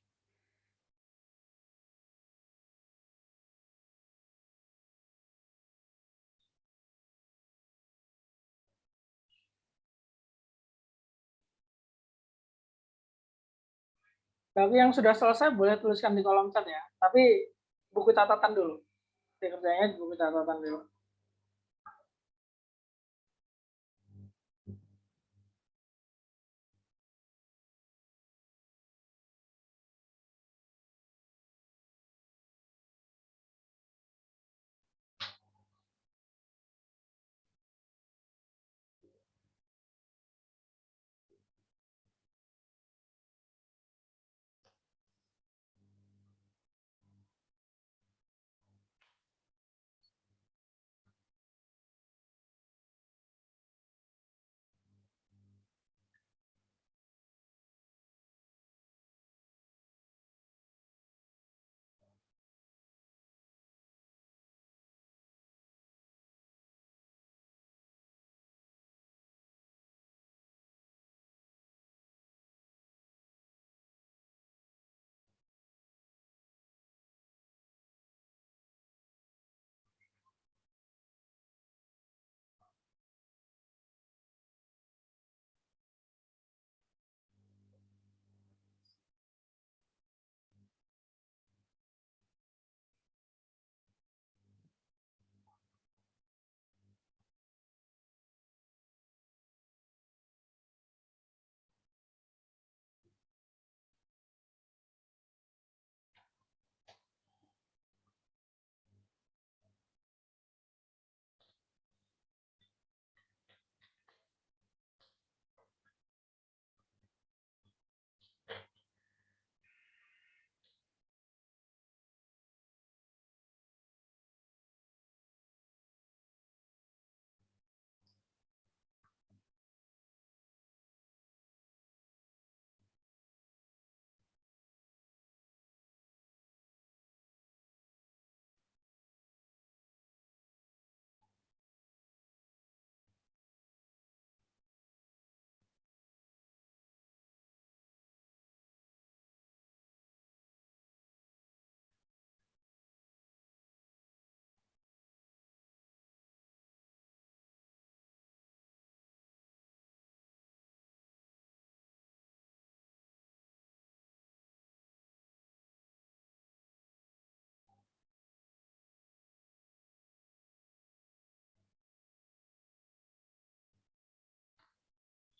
Bagi yang sudah selesai boleh tuliskan di kolom chat ya. Tapi buku catatan dulu. Kerjanya di buku catatan dulu.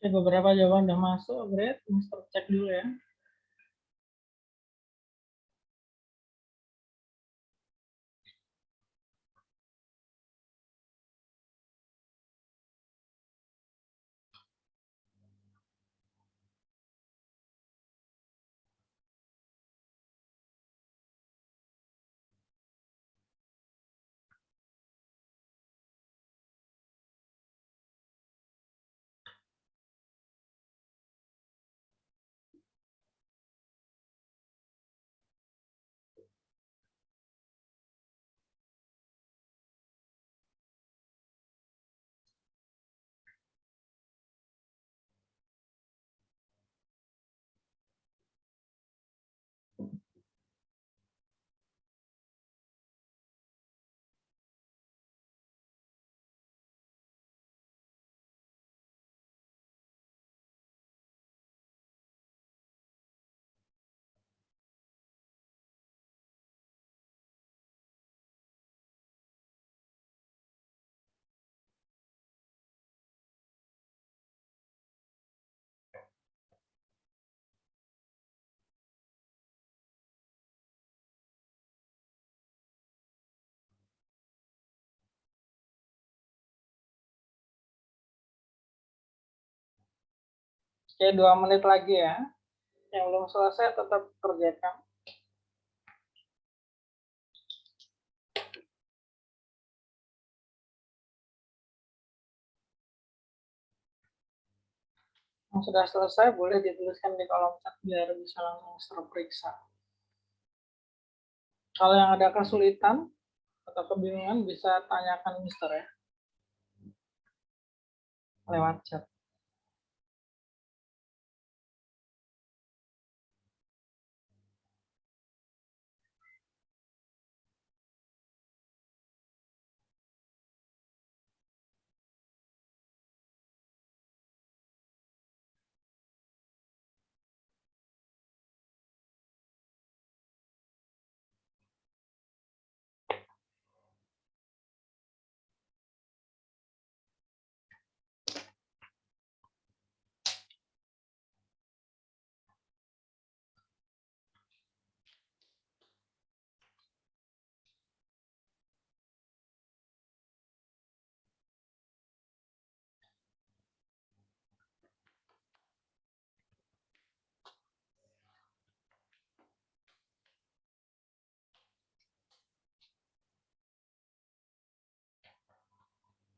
Oke, beberapa jawaban udah masuk, great. Mister cek dulu ya. Oke, 2 menit lagi ya. Yang belum selesai tetap kerjakan. Yang sudah selesai boleh dituliskan di kolom chat biar bisa langsung terperiksa. Kalau yang ada kesulitan atau kebingungan bisa tanyakan Mister ya lewat chat.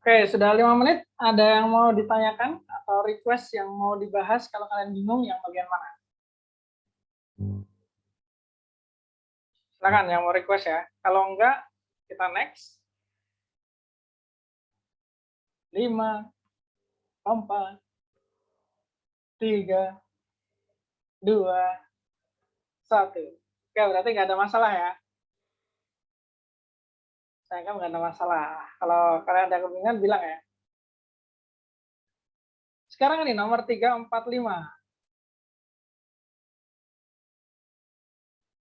Oke, sudah 5 menit. Ada yang mau ditanyakan atau request yang mau dibahas kalau kalian bingung yang bagian mana? Silakan yang mau request ya. Kalau enggak, kita next. 5, 4, 3, 2, 1. Oke, berarti nggak ada masalah ya. Saya kan nggak ada masalah. Kalau kalian ada kebingungan, bilang ya. Sekarang ini nomor 345.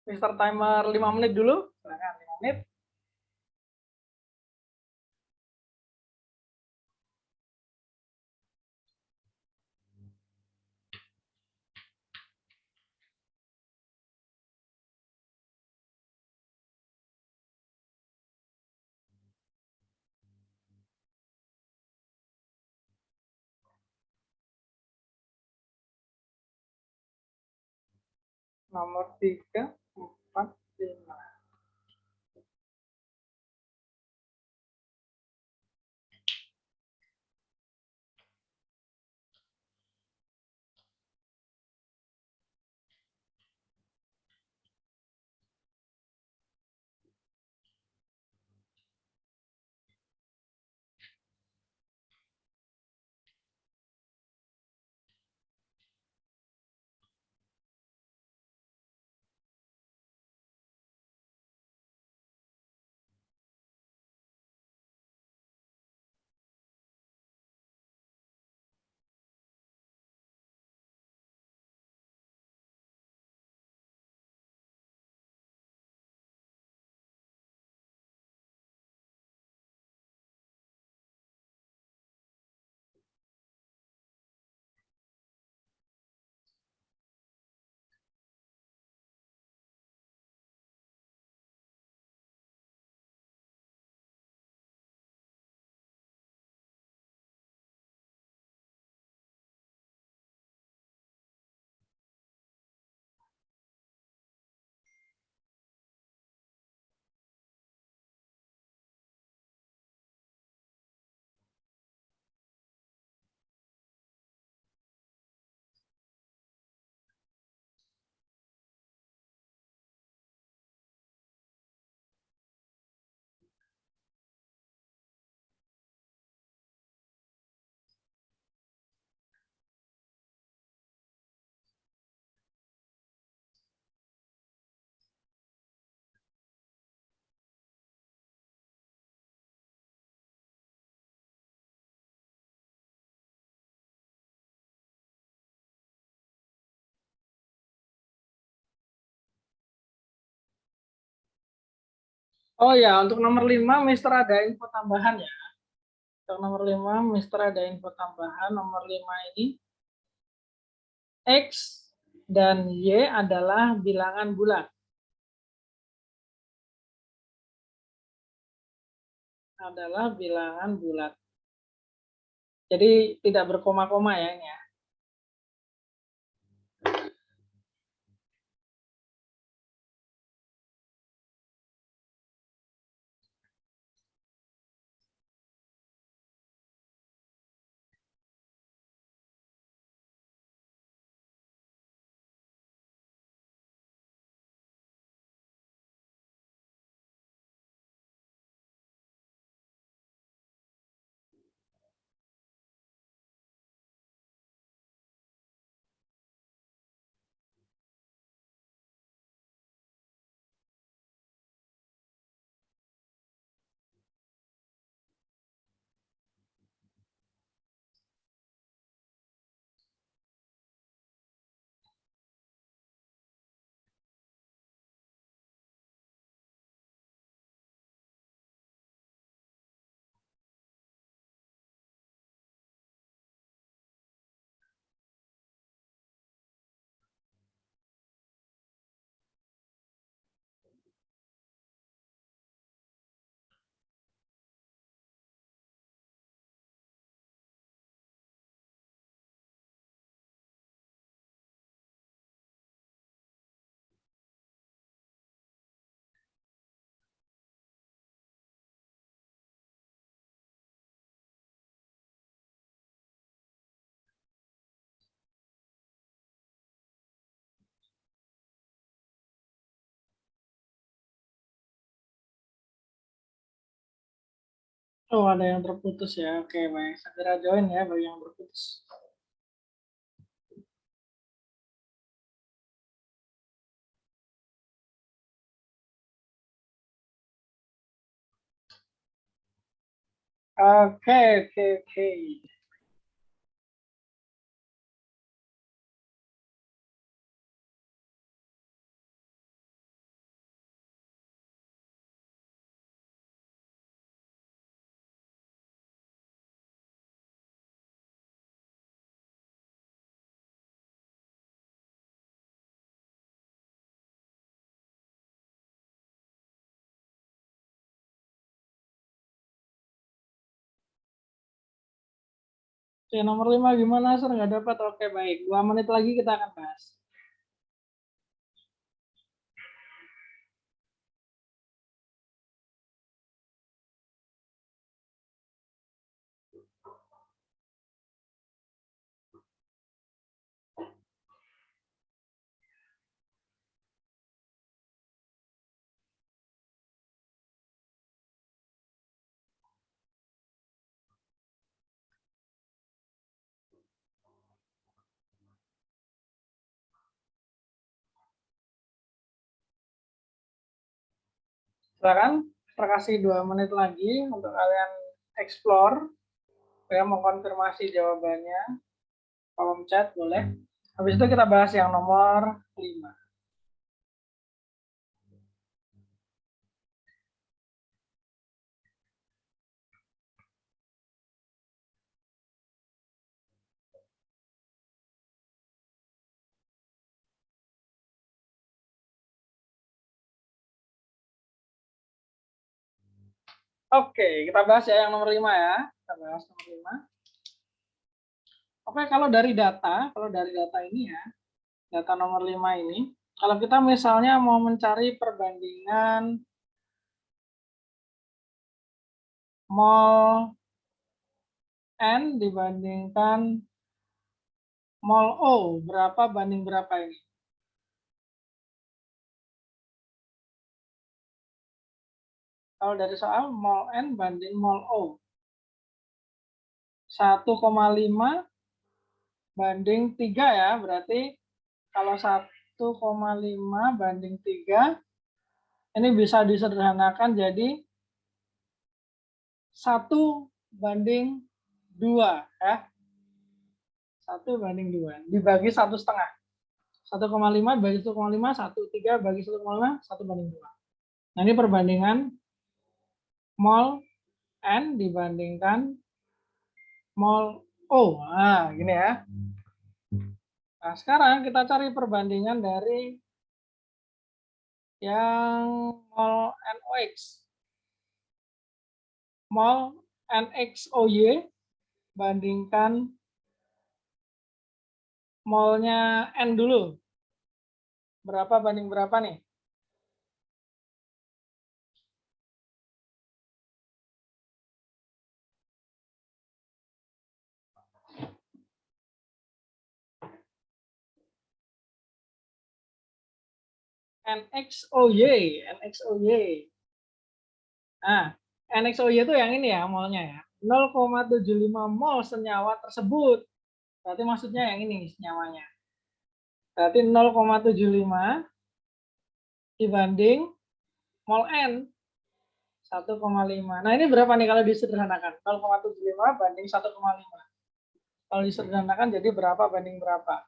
Mister Timer 5 menit dulu. Silakan 5 menit. Nomor 345. Oh ya, untuk nomor 5, Mister ada info tambahan ya. Untuk nomor 5, Mister ada info tambahan. Nomor 5 ini, X dan Y adalah bilangan bulat. Adalah bilangan bulat. Jadi tidak berkoma-koma ya ini ya. Oh, ada yang terputus ya. Oke, baik. Segera join ya bagi yang terputus. Oke, oke, oke. Oke, nomor 5 gimana, Sir? Nggak dapat? Oke, baik. 2 menit lagi kita akan bahas. Silakan, terkasih 2 menit lagi untuk kalian explore. Saya mau konfirmasi jawabannya. Kolom chat boleh. Habis itu kita bahas yang nomor 5. Oke, kita bahas ya yang nomor 5 ya. Kita bahas nomor 5. Oke, kalau dari data ini ya, data nomor 5 ini, kalau kita misalnya mau mencari perbandingan mol N dibandingkan mol O, berapa banding berapa ini? Kalau dari soal mol N banding mol O, 1,5 banding 3 ya, berarti kalau 1,5 banding 3, ini bisa disederhanakan jadi 1 banding 2 ya. 1/2 dibagi 1,5. 1,5 bagi 1,5, 1,3 bagi 1,5, 1/2. Nah, ini perbandingan mol N dibandingkan mol O. Nah, gini ya. Nah, sekarang kita cari perbandingan dari yang mol NOx. Mol NXOY bandingkan molnya N dulu. Berapa banding berapa nih? NXOY. Nah, NXOY itu yang ini ya molnya ya. 0,75 mol senyawa tersebut. Berarti maksudnya yang ini senyawanya. Berarti 0,75 dibanding mol N 1,5. Nah, ini berapa nih kalau disederhanakan? 0,75 banding 1,5. Kalau disederhanakan jadi berapa banding berapa?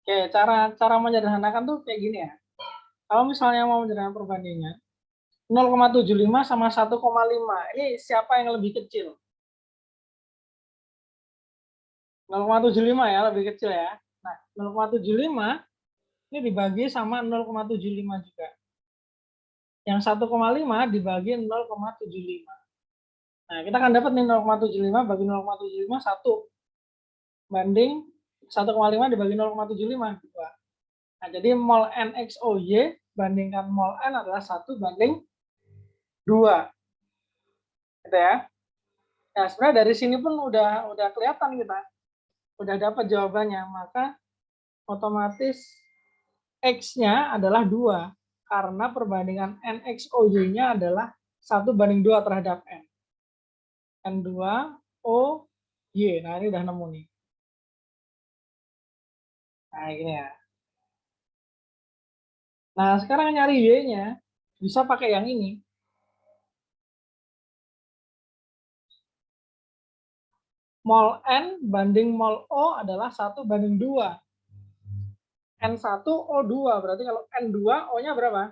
Oke, cara menyederhanakan tuh kayak gini ya. Kalau misalnya mau menyederhanakan perbandingan 0,75 sama 1,5. Ini siapa yang lebih kecil? 0,75 ya, lebih kecil ya. Nah, 0,75 ini dibagi sama 0,75 juga. Yang 1,5 dibagi 0,75. Nah, kita akan dapat nih 0,75 bagi 0,75 1 banding 1,5 dibagi 0,75 2. Nah, jadi mol NXOY bandingkan mol N adalah 1 banding 2. Gitu ya. Nah, sebenarnya dari sini pun udah kelihatan kita. Udah dapat jawabannya, maka otomatis X-nya adalah 2 karena perbandingan NXOY-nya adalah 1 banding 2 terhadap N. N2 O Y. Nah, ini udah nemu nih. Nah, gini ya. Nah, sekarang nyari Y-nya bisa pakai yang ini. Mol N banding mol O adalah 1 banding 2. N1 O2. Berarti kalau N2 O-nya berapa?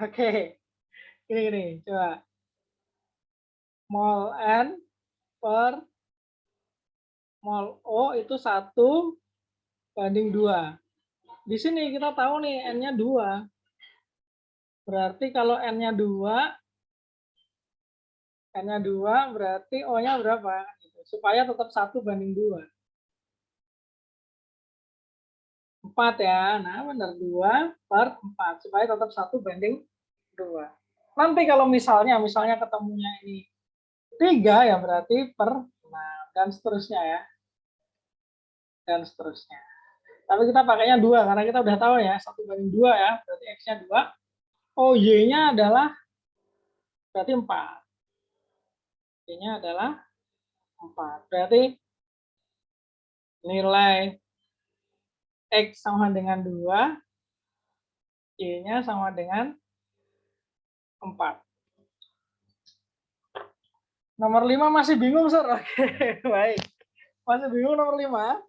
Oke. Gini. Coba. Mol N per mol O itu 1 banding 2. Di sini kita tahu nih N-nya 2. Berarti kalau N-nya 2 berarti O-nya berapa? Supaya tetap 1 banding 2. 4 ya. Nah, benar 2 per 4. Supaya tetap 1 banding 2. Nanti kalau misalnya ketemunya ini 3 ya berarti per 6. Dan seterusnya ya. Dan seterusnya. Tapi kita pakainya 2 karena kita udah tahu ya 1 banding 2 ya. Berarti X-nya 2. Oh, Y-nya adalah berarti 4. Y-nya adalah 4. Berarti nilai X sama dengan 2, Y-nya sama dengan 4. Nomor 5 masih bingung, Sir? Oke, baik. Masih bingung nomor 5?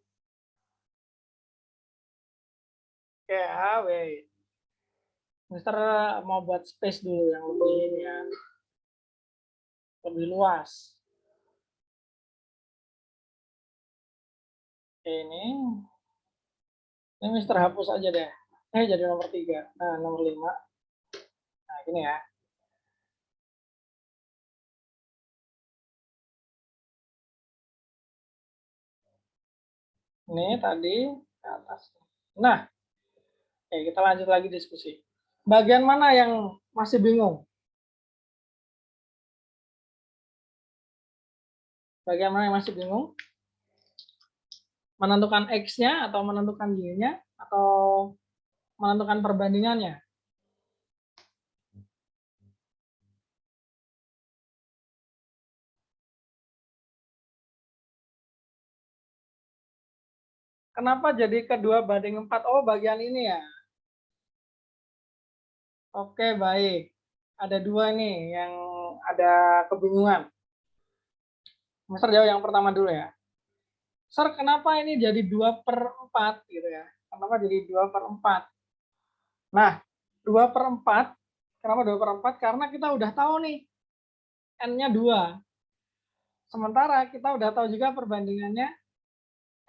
Oke, wait. Mister mau buat space dulu yang lebih ini ya. Lebih luas. Oke, ini Mister hapus aja deh. Jadi nomor 3. Nah, nomor 5. Nah, gini ya. Ini tadi ke atas. Nah, oke, kita lanjut lagi diskusi. Bagian mana yang masih bingung? Bagian mana yang masih bingung? Menentukan X-nya atau menentukan Y-nya atau menentukan perbandingannya? Kenapa jadi kedua banding 4? Oh, bagian ini ya. Oke, baik. Ada dua nih yang ada kebingungan. Mister jawab yang pertama dulu ya. Sir, kenapa ini jadi 2/4 gitu ya? Kenapa jadi 2/4? Nah, 2/4, kenapa 2/4? Karena kita udah tahu nih, N-nya 2. Sementara kita udah tahu juga perbandingannya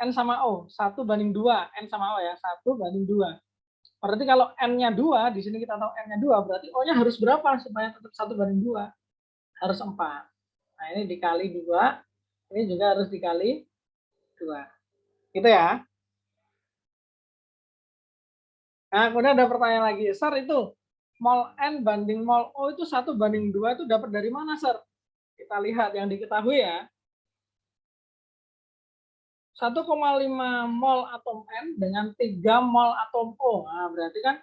N sama O, 1/2, N sama O ya, 1/2. Berarti kalau N-nya 2, di sini kita tahu N-nya 2, berarti O-nya harus berapa supaya tetap 1/2? Harus 4. Nah, ini dikali 2, ini juga harus dikali 2. Gitu ya. Nah, kemudian ada pertanyaan lagi, Sir, itu mol N banding mol O itu 1/2 itu dapat dari mana, Sir? Kita lihat yang diketahui ya. 1,5 mol atom N dengan 3 mol atom O. Nah, berarti kan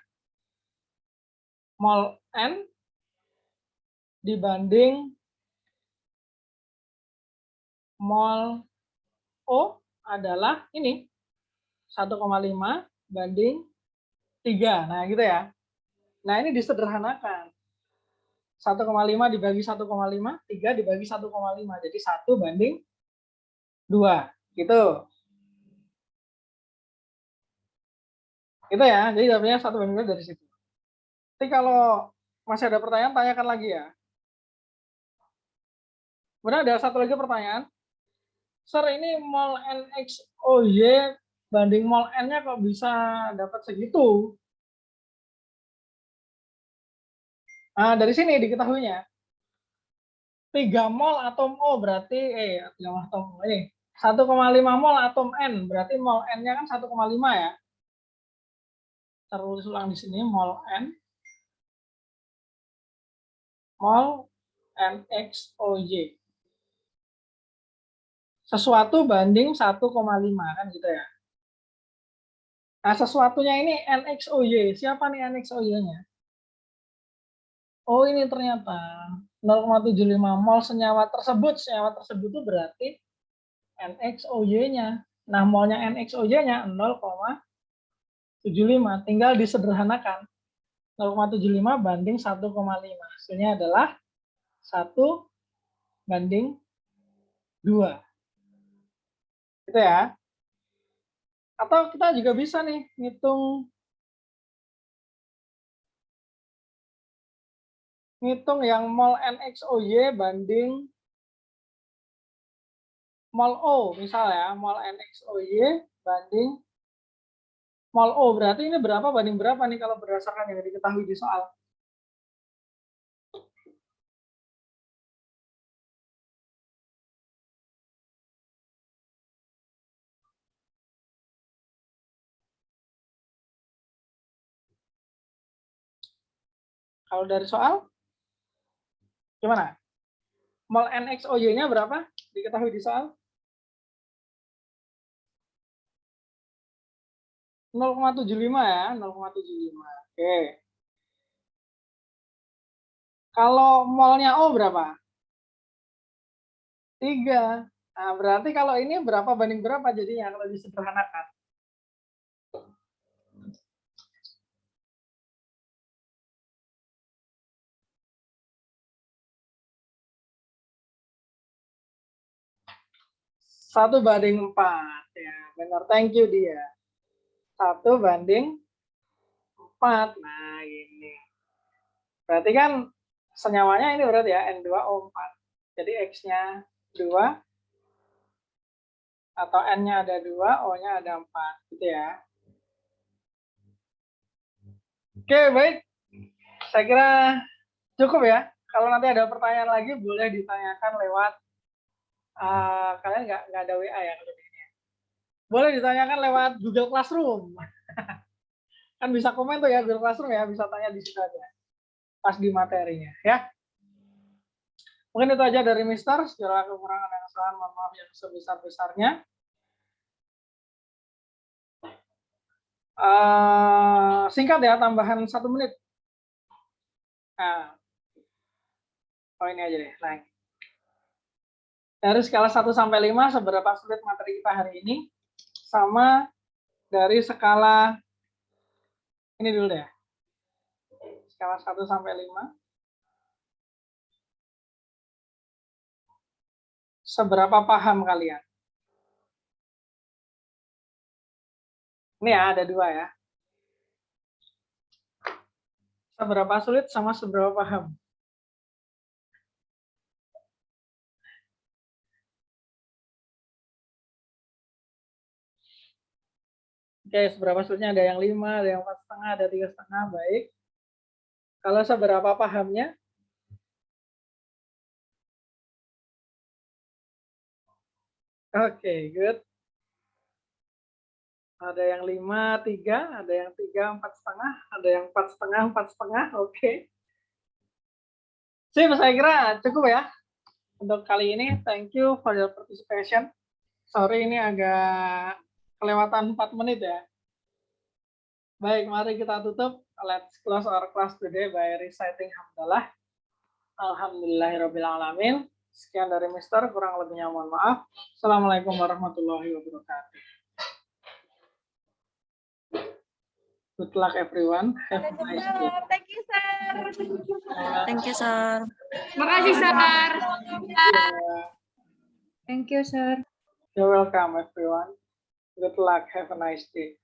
mol N dibanding mol O adalah ini, 1,5 banding 3. Nah, gitu ya. Nah, ini disederhanakan. 1,5 dibagi 1,5, 3 dibagi 1,5. Jadi 1/2. Gitu. Itu ya. Jadi jawabannya 1/2 dari situ. Tapi kalau masih ada pertanyaan, tanyakan lagi ya. Kemudian ada satu lagi pertanyaan. Sir, ini mol NXOY banding mol N-nya kok bisa dapat segitu? Nah, dari sini diketahuinya. 3 mol atom O berarti 3 mol atom O 1,5 mol atom N berarti mol N-nya kan 1,5 ya. Terus ulang di sini mol N mol NXOY. Sesuatu banding 1,5 kan gitu ya. Nah, sesuatunya ini NXOY. Siapa nih NXOY-nya? Oh, ini ternyata 0,75 mol senyawa tersebut. Senyawa tersebut itu berarti NXOY-nya. Nah, molnya NXOY-nya 0,75. Tinggal disederhanakan. 0,75 banding 1,5. Hasilnya adalah 1/2. Gitu ya. Atau kita juga bisa nih ngitung yang mol NXOY banding mol O misalnya, mol NXOY banding mol O. Berarti ini berapa banding berapa nih kalau berdasarkan yang diketahui di soal? Kalau dari soal, gimana? Mol NXOY-nya berapa? Diketahui di soal? 0,75 ya, 0,75. Oke. Kalau molnya O berapa? 3. Nah, berarti kalau ini berapa banding berapa jadinya kalau disederhanakan? Satu banding 4. Ya, benar. Thank you dia. 1/4. Nah, ini. Berarti kan senyawanya ini berarti ya N2O4. Jadi X-nya 2 atau N-nya ada 2, O-nya ada 4 gitu ya. Oke, baik. Saya kira cukup ya. Kalau nanti ada pertanyaan lagi boleh ditanyakan lewat kalian nggak ada WA ya kalau ini. Boleh ditanyakan lewat Google Classroom. Kan bisa komen tuh ya Google Classroom ya, bisa tanya di situ aja. Pas di materinya ya. Mungkin itu aja dari Mister. Segala kekurangan dan kesalahan mohon maaf yang sebesar-besarnya. Singkat ya, tambahan 1 menit. Nah, ini aja deh. Nah, dari skala 1 sampai 5, seberapa sulit materi kita hari ini? Sama dari skala ini dulu deh. Skala 1 sampai 5. Seberapa paham kalian? Ini ya, ada 2 ya. Seberapa sulit sama seberapa paham? Oke, seberapa sulitnya? Ada yang 5, ada yang 4,5, ada 3,5. Baik. Kalau seberapa pahamnya? Oke, good. Ada yang 5, 3, ada yang 3, 4,5, ada yang 4,5, 4,5. Oke. Sip, saya kira cukup ya untuk kali ini. Thank you for your participation. Sorry ini agak kelewatan 4 menit ya. Baik, mari kita tutup. Let's close our class today by reciting hamdalah. Alhamdulillahirrabbilalamin. Sekian dari Mister, kurang lebihnya mohon maaf. Assalamualaikum warahmatullahi wabarakatuh. Good luck everyone. Have a nice day. Thank you, sir. Thank you, sir. Makasih, sir. Yeah. Thank you, sir. You're welcome everyone. Good luck. Have a nice day.